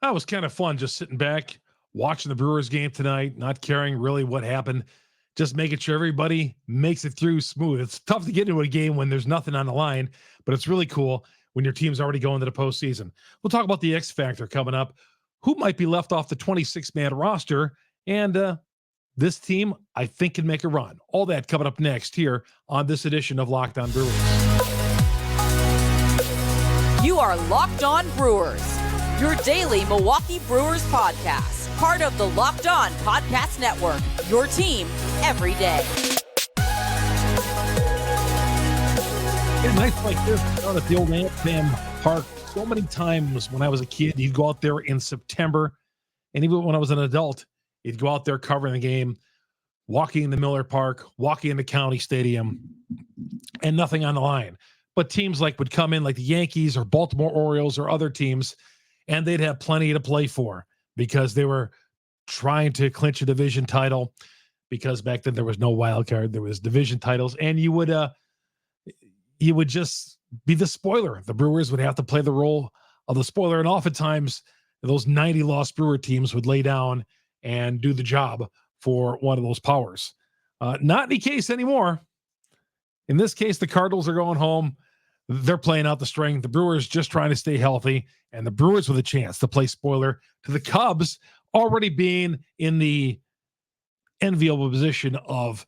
That was kind of fun just sitting back, watching the Brewers game tonight, not caring really what happened, just making sure everybody makes it through smooth. It's tough to get into a game when there's nothing on the line, but it's really cool when your team's already going to the postseason. We'll talk about the X Factor coming up. Who might be left off the 26-man roster? And this team, I think, can make a run. All that coming up next here on this edition of Locked On Brewers. You are Locked On Brewers, your daily Milwaukee Brewers podcast, part of the Locked On Podcast Network, your team every day. In nights like this, down at the old Gametime Park, so many times when I was a kid, you'd go out there in September, and even when I was an adult, you'd go out there covering the game, walking in the Miller Park, walking in the County Stadium, and nothing on the line. But teams would come in like the Yankees or Baltimore Orioles or other teams, and they'd have plenty to play for because they were trying to clinch a division title, because back then there was no wild card, there was division titles, and you would just be the spoiler. The Brewers would have to play the role of the spoiler, and oftentimes those 90 lost Brewer teams would lay down and do the job for one of those powers. Not any case anymore. In this case, the Cardinals are going home. They're playing out the string. The Brewers just trying to stay healthy, and the Brewers with a chance to play spoiler to the Cubs, already being in the enviable position of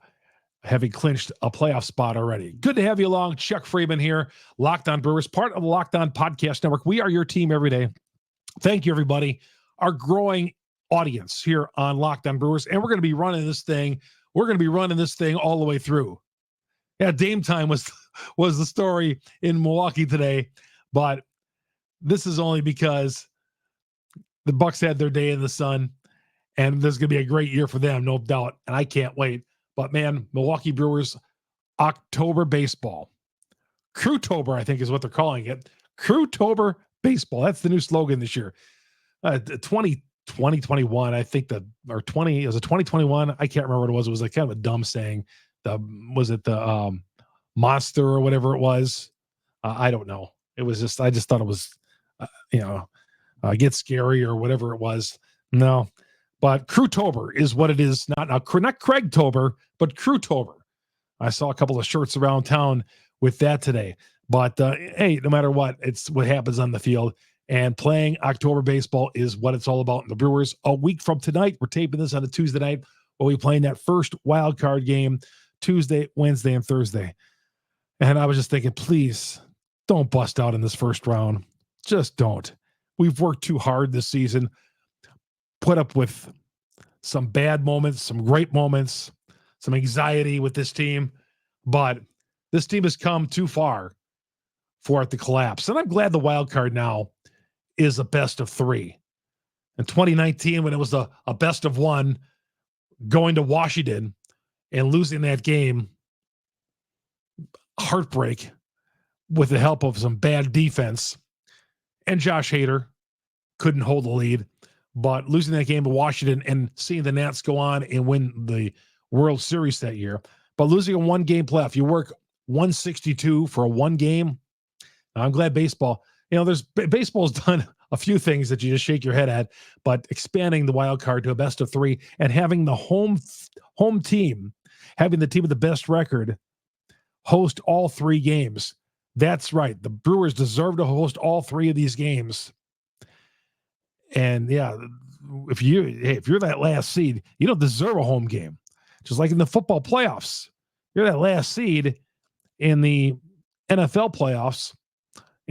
having clinched a playoff spot already. Good to have you along. Chuck Freeman here, Locked On Brewers, part of the Locked On Podcast Network. We are your team every day. Thank you, everybody. Our growing audience here on Locked On Brewers, and we're going to be running this thing. We're going to be running this thing all the way through. Yeah, Gametime was the story in Milwaukee today, but this is only because the Bucks had their day in the sun, and there's going to be a great year for them, no doubt, and I can't wait. But man, Milwaukee Brewers October baseball. Crewtober, I think is what they're calling it. Crewtober baseball. That's the new slogan this year. 2021, I think it was 2021. I can't remember what it was. It was like kind of a dumb saying. Was it the monster or whatever it was? I don't know. It was just, I just thought it was, get scary or whatever it was. No, but Crewtober is what it is. Not Craigtober, but Crewtober. I saw a couple of shirts around town with that today. But hey, no matter what, it's what happens on the field. And playing October baseball is what it's all about. And the Brewers, a week from tonight, we're taping this on a Tuesday night, we'll be playing that first wild card game Tuesday, Wednesday, and Thursday. And I was just thinking, please don't bust out in this first round. Just don't. We've worked too hard this season, put up with some bad moments, some great moments, some anxiety with this team, but this team has come too far for it to collapse. And I'm glad the wild card now is a best of three. In 2019, when it was a best of one, going to Washington and losing that game, heartbreak, with the help of some bad defense. And Josh Hader couldn't hold the lead. But losing that game to Washington and seeing the Nats go on and win the World Series that year, but losing a one-game playoff, you work 162 for a one game. I'm glad baseball, baseball's done a few things that you just shake your head at, but expanding the wild card to a best of three and having the home team, having the team with the best record host all three games. That's right. The Brewers deserve to host all three of these games. And yeah, if you're that last seed, you don't deserve a home game. Just like in the football playoffs, you're that last seed in the NFL playoffs,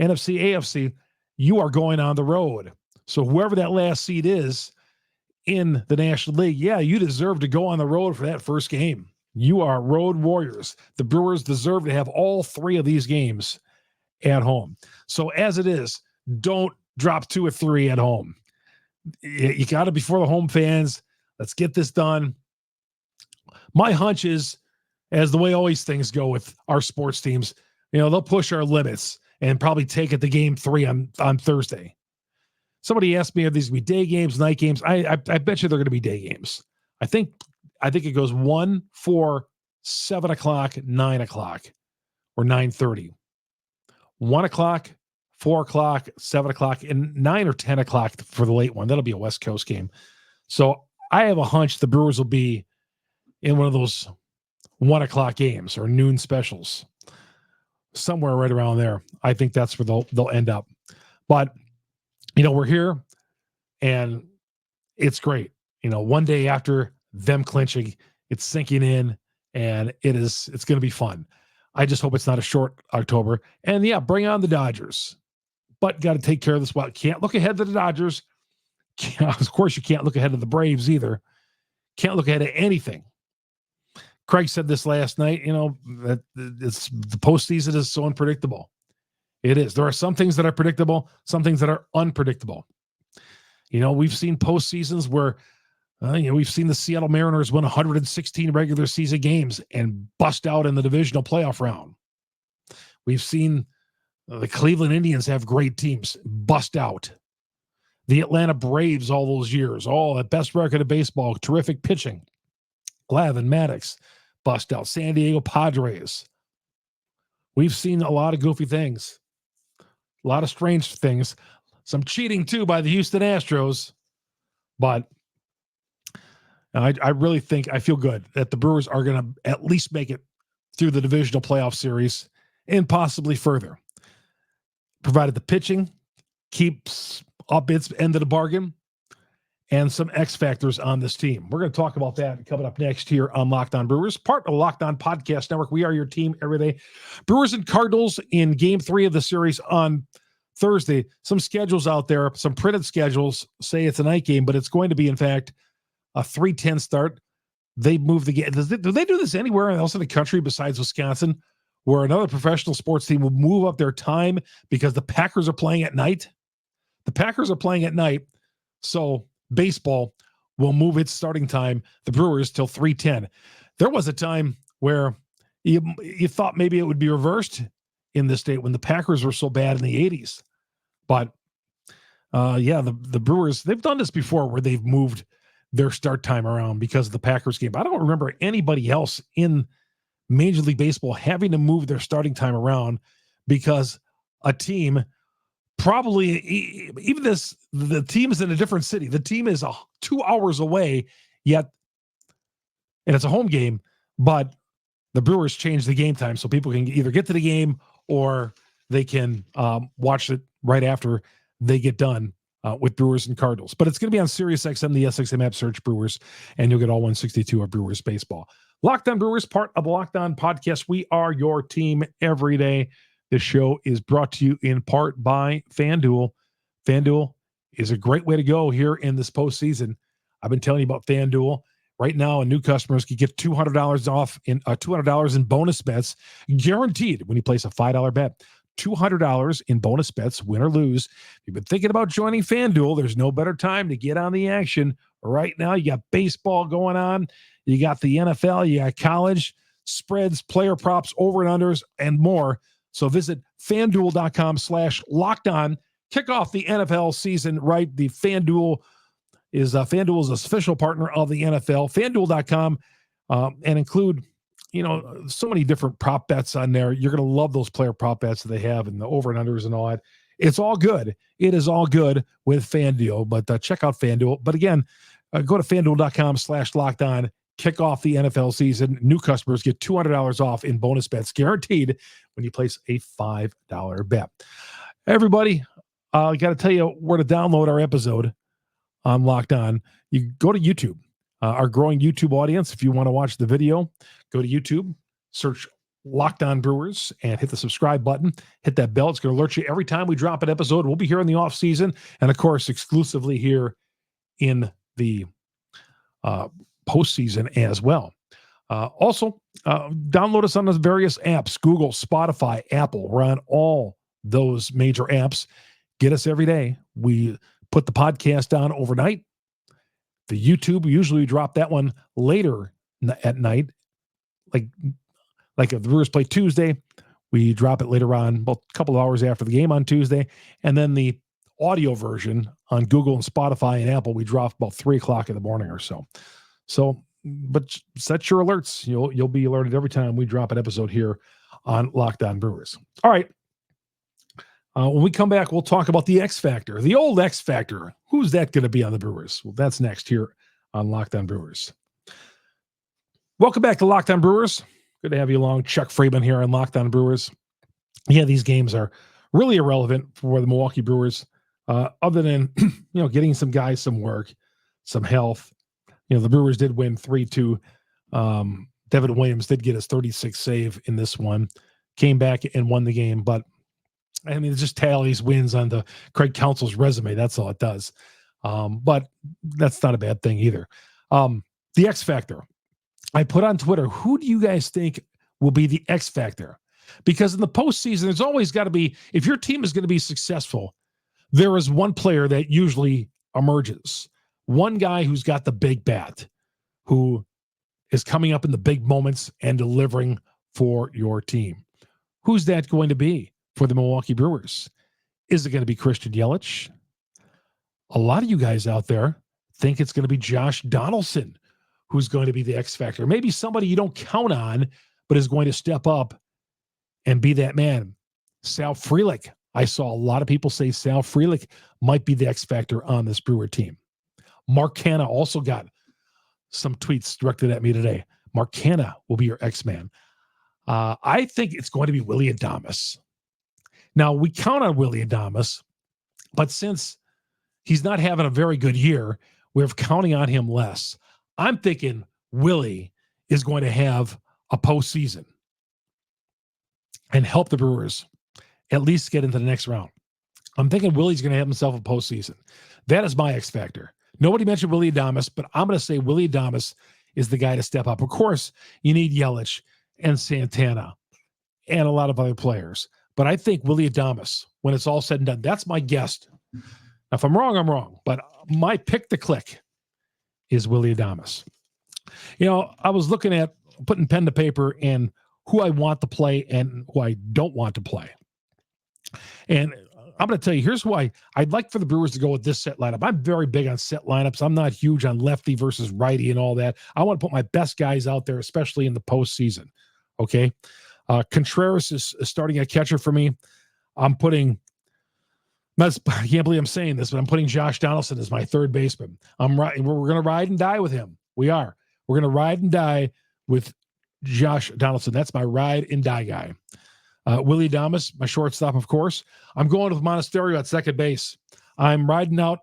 NFC, AFC, you are going on the road. So whoever that last seed is in the National League, yeah, you deserve to go on the road for that first game. You are road warriors. The Brewers deserve to have all three of these games at home. So as it is, don't drop 2 or 3 at home. You got to be for the home fans. Let's get this done. My hunch is, as the way always things go with our sports teams, they'll push our limits and probably take it to game 3 on Thursday. Somebody asked me if these would be day games, night games. I bet you they're going to be day games. I think it goes 1, 4, 7 o'clock, 9 o'clock, or 9:30. 1 o'clock, 4 o'clock, 7 o'clock, and 9 or 10 o'clock for the late one. That'll be a West Coast game. So I have a hunch the Brewers will be in one of those 1 o'clock games or noon specials, somewhere right around there. I think that's where they'll end up. But, we're here, and it's great. One day after them clinching, it's sinking in, and it's going to be fun. I just hope it's not a short October. And yeah, bring on the Dodgers. But got to take care of this well. Can't look ahead to the Dodgers. Of course, you can't look ahead to the Braves either. Can't look ahead to anything. Craig said this last night, that the postseason is so unpredictable. It is. There are some things that are predictable, some things that are unpredictable. We've seen postseasons where, we've seen the Seattle Mariners win 116 regular season games and bust out in the divisional playoff round. We've seen the Cleveland Indians have great teams, bust out. The Atlanta Braves all those years, the best record of baseball, terrific pitching. Glavine, Maddox, bust out. San Diego Padres. We've seen a lot of goofy things, a lot of strange things, some cheating too by the Houston Astros. But I really think, I feel good that the Brewers are going to at least make it through the divisional playoff series and possibly further, provided the pitching keeps up its end of the bargain and some X factors on this team. We're going to talk about that coming up next here on Locked On Brewers, part of the Locked On Podcast Network. We are your team every day. Brewers and Cardinals in Game 3 of the series on Thursday. Some schedules out there, some printed schedules say it's a night game, but it's going to be, in fact, a 3:10 start. They move the game. Do they do this anywhere else in the country besides Wisconsin, where another professional sports team will move up their time because the Packers are playing at night? The Packers are playing at night, so baseball will move its starting time, the Brewers, till 3:10. There was a time where you thought maybe it would be reversed in this state when the Packers were so bad in the 80s. But, the Brewers, they've done this before where they've moved their start time around because of the Packers game. I don't remember anybody else in Major League Baseball having to move their starting time around because a team probably, even the team is in a different city. The team is 2 hours away, and it's a home game, but the Brewers changed the game time so people can either get to the game or they can watch it right after they get done with Brewers and Cardinals. But it's going to be on SiriusXM, the SXM app, search Brewers, and you'll get all 162 of Brewers baseball. Locked On Brewers, part of the Locked On Podcast. We are your team every day. This show is brought to you in part by FanDuel. FanDuel is a great way to go here in this postseason. I've been telling you about FanDuel. Right now, new customers can get $200 off in $200 in bonus bets guaranteed when you place a $5 bet. $200 in bonus bets, win or lose. If you've been thinking about joining FanDuel, there's no better time to get on the action. Right now, you got baseball going on. You got the NFL. You got college, spreads, player props, over and unders, and more. So visit FanDuel.com/lockedon. Kick off the NFL season right. The FanDuel is FanDuel's official partner of the NFL. FanDuel.com and include so many different prop bets on there. You're going to love those player prop bets that they have and the over and unders and all that. It's all good. It is all good with FanDuel, but check out FanDuel. But again, go to FanDuel.com/lockedon. Kick off the NFL season. New customers get $200 off in bonus bets guaranteed when you place a $5 bet. Everybody, I got to tell you where to download our episode on Locked On. You go to YouTube. Our growing YouTube audience, if you want to watch the video, go to YouTube, search Locked On Brewers, and hit the subscribe button. Hit that bell. It's going to alert you every time we drop an episode. We'll be here in the off season, and of course, exclusively here in the postseason as well. Also, download us on the various apps: Google, Spotify, Apple. We're on all those major apps. Get us every day. We put the podcast on overnight. The YouTube, we usually drop that one later at night. Like if the Brewers play Tuesday, we drop it later on, about a couple of hours after the game on Tuesday. And then the audio version on Google and Spotify and Apple, we drop about 3 o'clock in the morning or so. So, but set your alerts. You'll be alerted every time we drop an episode here on Locked On Brewers. All right. When we come back, we'll talk about the X Factor, the old X Factor. Who's that going to be on the Brewers? Well, that's next here on Locked On Brewers. Welcome back to Locked On Brewers. Good to have you along. Chuck Freeman here on Locked On Brewers. Yeah, these games are really irrelevant for the Milwaukee Brewers, other than getting some guys some work, some health. The Brewers did win 3-2. Devin Williams did get his 36th save in this one, came back and won the game. But I mean, it just tallies wins on the Craig Counsell's resume. That's all it does. But that's not a bad thing either. The X Factor. I put on Twitter, who do you guys think will be the X Factor? Because in the postseason, there's always got to be, if your team is going to be successful, there is one player that usually emerges. One guy who's got the big bat, who is coming up in the big moments and delivering for your team. Who's that going to be for the Milwaukee Brewers? Is it going to be Christian Yelich? A lot of you guys out there think it's going to be Josh Donaldson who's going to be the X Factor. Maybe somebody you don't count on, but is going to step up and be that man. Sal Frelick. I saw a lot of people say Sal Frelick might be the X Factor on this Brewer team. Mark Canha also got some tweets directed at me today. Mark Canha will be your X-Man. I think it's going to be Willy Adames. Now, we count on Willy Adames, but since he's not having a very good year, we're counting on him less. I'm thinking Willie is going to have a postseason and help the Brewers at least get into the next round. I'm thinking Willie's going to have himself a postseason. That is my X Factor. Nobody mentioned Willy Adames, but I'm going to say Willy Adames is the guy to step up. Of course, you need Yelich and Santana and a lot of other players. But I think Willy Adames, when it's all said and done, that's my guess. Now, if I'm wrong, I'm wrong. But my pick to click is Willy Adames. I was looking at putting pen to paper and who I want to play and who I don't want to play. And I'm going to tell you, here's why I'd like for the Brewers to go with this set lineup. I'm very big on set lineups. I'm not huge on lefty versus righty and all that. I want to put my best guys out there, especially in the postseason. Okay. Contreras is starting at catcher for me. I can't believe I'm saying this, but I'm putting Josh Donaldson as my third baseman. We're going to ride and die with him. We are. We're going to ride and die with Josh Donaldson. That's my ride and die guy. Willy Adames, my shortstop, of course. I'm going with Monasterio at second base. I'm riding out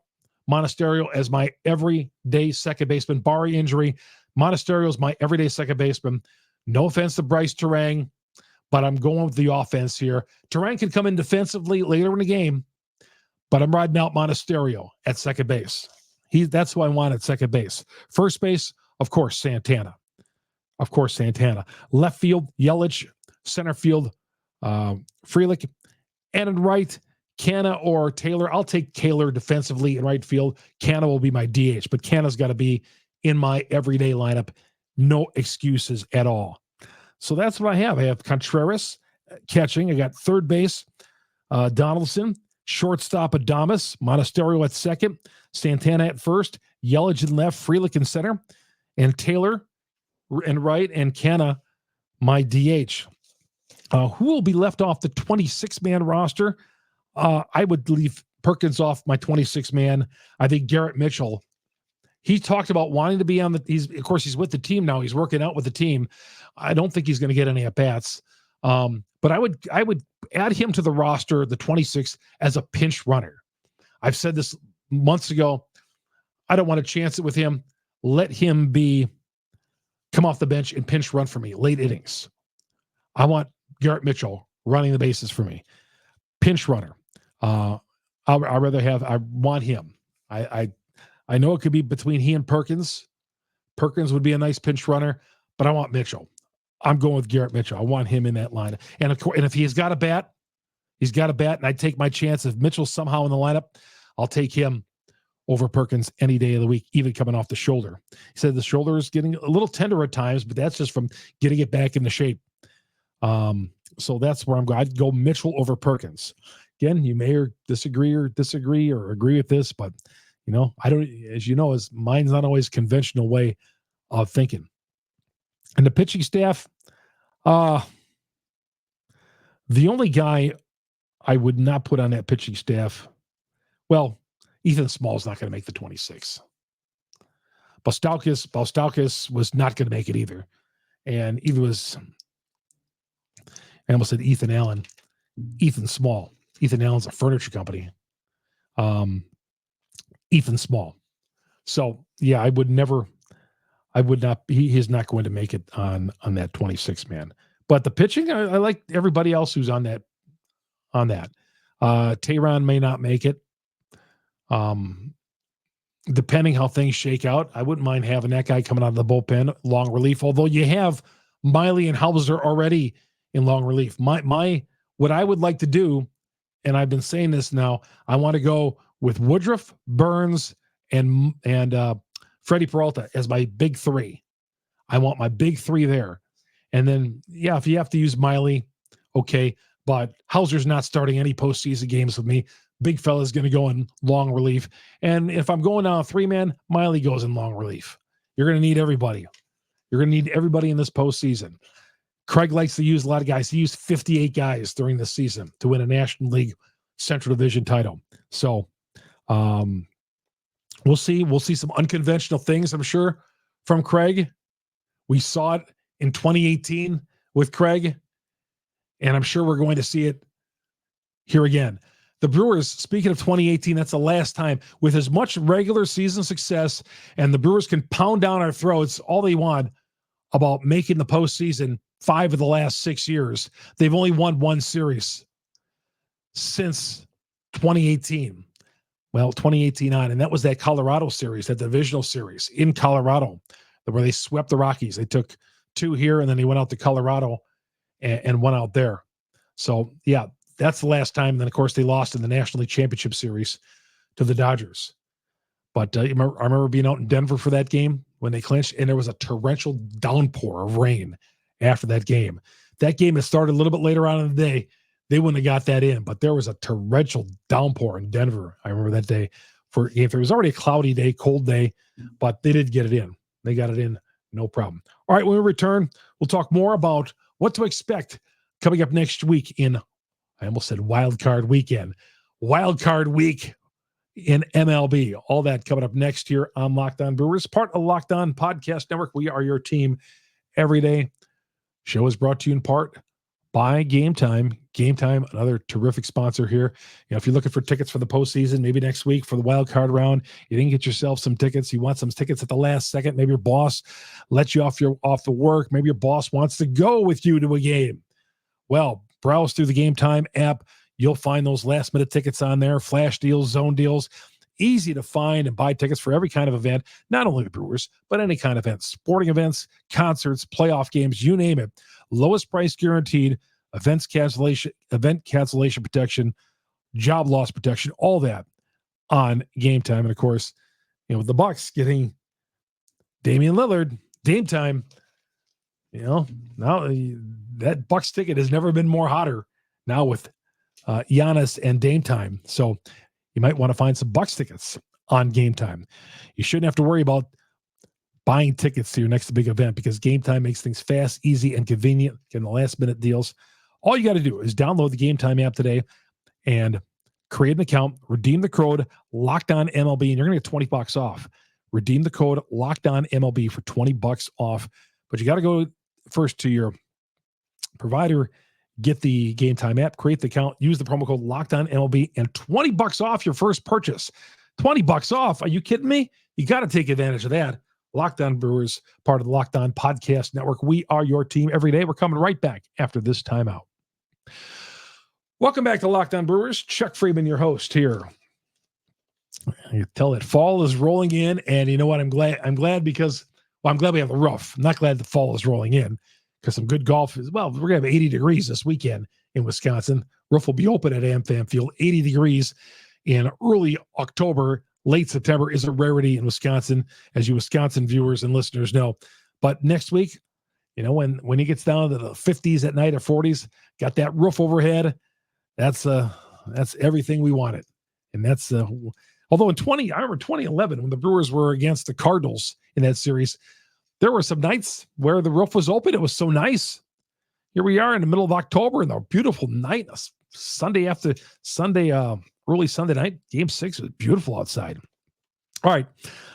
Monasterio as my everyday second baseman, barring injury. Monasterio is my everyday second baseman. No offense to Bryce Terang, but I'm going with the offense here. Terang can come in defensively later in the game, but I'm riding out Monasterio at second base. That's who I want at second base. First base, of course, Santana. Left field, Yelich. Center field, Frelick. And in right, Canha or Taylor. I'll take Taylor defensively in right field. Canha will be my DH, but Canha's got to be in my everyday lineup. No excuses at all. So that's what I have. I have Contreras catching. I got third base, Donaldson. Shortstop, Adames. Monasterio at second. Santana at first. Yelich in left. Frelick in center. And Taylor in right. And Canha, my DH. Who will be left off the 26-man roster? I would leave Perkins off my 26-man. I think Garrett Mitchell, he talked about wanting to be on he's with the team now. He's working out with the team. I don't think he's going to get any at-bats. But I would add him to the roster, the 26, as a pinch runner. I've said this months ago. I don't want to chance it with him. Let him come off the bench and pinch run for me, late innings. I want Garrett Mitchell running the bases for me. Pinch runner. I want him. I know it could be between he and Perkins. Perkins would be a nice pinch runner, but I want Mitchell. I'm going with Garrett Mitchell. I want him in that line. And of course, and if he's got a bat, and I'd take my chance. If Mitchell's somehow in the lineup, I'll take him over Perkins any day of the week, even coming off the shoulder. He said the shoulder is getting a little tender at times, but that's just from getting it back into shape. So that's where I'm going. I'd go Mitchell over Perkins. Again, you may disagree or agree with this, but I don't, as you know, mine's not always conventional way of thinking. And the pitching staff, the only guy I would not put on that pitching staff. Well, Ethan Small's not going to make the 26. Bostaukis was not going to make it either. And either was, I almost said Ethan Allen, Ethan Small. Ethan Allen's a furniture company. Ethan Small. So, yeah, I would not, he is not going to make it on that 26 man. But the pitching, I like everybody else who's on that. Tehran may not make it. Depending how things shake out, I wouldn't mind having that guy coming out of the bullpen, long relief, although you have Miley and Hauser already in long relief. What I would like to do, and I've been saying this now, I want to go with Woodruff, Burns, and Freddie Peralta as my big three. I want my big three there. And then, yeah, if you have to use Miley, okay, but Hauser's not starting any postseason games with me. Big fella's going to go in long relief. And if I'm going on a 3-man, Miley goes in long relief. You're going to need everybody. You're going to need everybody in this postseason. Craig likes to use a lot of guys. He used 58 guys during the season to win a National League Central Division title. So we'll see. We'll see some unconventional things, I'm sure, from Craig. We saw it in 2018 with Craig, and I'm sure we're going to see it here again. The Brewers, speaking of 2018, that's the last time with as much regular season success, and the Brewers can pound down our throats all they want about making the postseason 5 of the last 6 years. They've only won one series since 2018. Well, 2018 on, and that was that Colorado series, that divisional series in Colorado, where they swept the Rockies. They took 2 here, and then they went out to Colorado and went out there. So, yeah, that's the last time. And then, of course, they lost in the National League Championship Series to the Dodgers. But I remember being out in Denver for that game when they clinched, and there was a torrential downpour of rain after that game. That game had started a little bit later on in the day. They wouldn't have got that in, but there was a torrential downpour in Denver. I remember that day for a game. It was already a cloudy day, cold day, but they did get it in. They got it in, no problem. All right, when we return, we'll talk more about what to expect coming up next week in, I almost said Wild Card weekend, Wild Card week in MLB. All that coming up next here on Locked On Brewers, part of Locked On Podcast Network. We are your team every day. Show is brought to you in part by Gametime. Gametime, another terrific sponsor here. You know, if you're looking for tickets for the postseason, maybe next week for the wild card round, you didn't get yourself some tickets. You want some tickets at the last second. Maybe your boss lets you off the work. Maybe your boss wants to go with you to a game. Well, browse through the Gametime app. You'll find those last minute tickets on there. Flash deals, zone deals. Easy to find and buy tickets for every kind of event, not only the Brewers, but any kind of event, sporting events, concerts, playoff games, you name it. Lowest price guaranteed, event cancellation protection, job loss protection, all that on Gametime. And of course, you know, with the Bucks getting Damian Lillard, Dame time, you know, now that Bucks ticket has never been more hotter now with Giannis and Dame time. So you might want to find some Bucks tickets on Gametime. You shouldn't have to worry about buying tickets to your next big event because Gametime makes things fast, easy, and convenient. Getting the last minute deals. All you got to do is download the Gametime app today and create an account, redeem the code Locked On MLB, and you're going to get $20 off. Redeem the code Locked On MLB for $20 off. But you got to go first to your provider, get the Gametime app, create the account, use the promo code Locked On MLB, and $20 off your first purchase. $20 off? Are you kidding me? You got to take advantage of that. Locked On Brewers, part of the Locked On Podcast Network. We are your team every day. We're coming right back after this timeout. Welcome back to Locked On Brewers. Chuck Freeman, your host here. I can tell that fall is rolling in, and you know what? I'm glad because, well, I'm glad we have the rough. I'm not glad the fall is rolling in because some good golf is, well, we're going to have 80 degrees this weekend in Wisconsin. Roof will be open at AmFam Field. 80 degrees in early October. Late September is a rarity in Wisconsin, as you Wisconsin viewers and listeners know. But next week, you know, when he gets down to the 50s at night or 40s, got that roof overhead, that's everything we wanted. And that's although I remember 2011 when the Brewers were against the Cardinals in that series, there were some nights where the roof was open. It was so nice. Here we are in the middle of October in a beautiful night, early Sunday night, game 6 was beautiful outside. All right.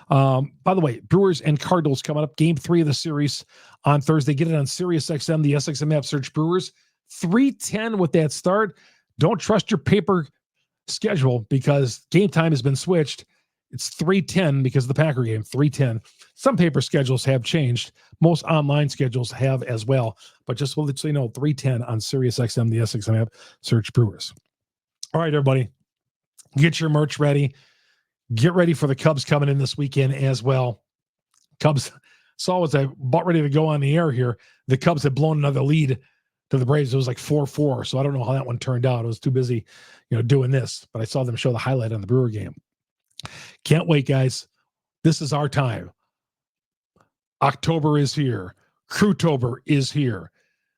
By the way, Brewers and Cardinals coming up. Game 3 of the series on Thursday. Get it on Sirius XM, the SXM app. Search Brewers. 3:10 with that start. Don't trust your paper schedule because game time has been switched. It's 3:10 because of the Packer game. 3:10. Some paper schedules have changed. Most online schedules have as well. But just so you know, 3:10 on Sirius XM, the SXM app. Search Brewers. All right, everybody. Get your merch ready. Get ready for the Cubs coming in this weekend as well. Cubs saw as I about ready to go on the air here, the Cubs had blown another lead to the Braves. It was like 4-4. So I don't know how that one turned out. I was too busy, doing this, but I saw them show the highlight on the Brewer game. Can't wait, guys. This is our time. October is here. Crewtober is here.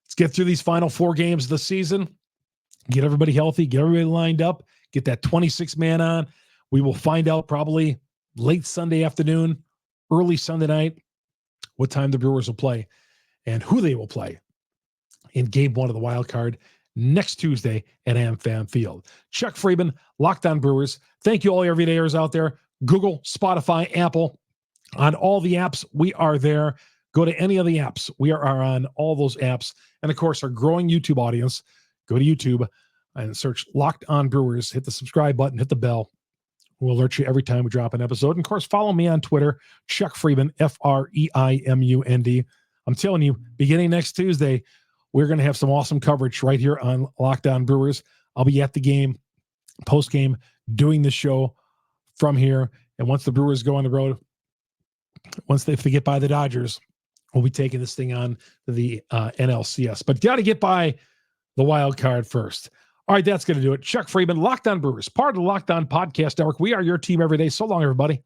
Let's get through these final 4 games of the season. Get everybody healthy. Get everybody lined up. Get that 26-man on. We will find out probably late Sunday afternoon, early Sunday night, what time the Brewers will play and who they will play in game 1 of the wild card next Tuesday at AmFam Field. Chuck Freeman, Locked On Brewers. Thank you all everydayers out there. Google, Spotify, Apple. On all the apps, we are there. Go to any of the apps. We are on all those apps. And, of course, our growing YouTube audience. Go to YouTube and search Locked On Brewers. Hit the subscribe button. Hit the bell. We'll alert you every time we drop an episode. And, of course, follow me on Twitter, Chuck Freeman, FREIMUND. I'm telling you, beginning next Tuesday, we're going to have some awesome coverage right here on Locked On Brewers. I'll be at the game, post-game, doing the show from here. And once the Brewers go on the road, if they get by the Dodgers, we'll be taking this thing on to the NLCS. But got to get by the wild card first. All right, that's going to do it. Chuck Freeman, Locked On Brewers, part of the Locked On Podcast Network. We are your team every day. So long, everybody.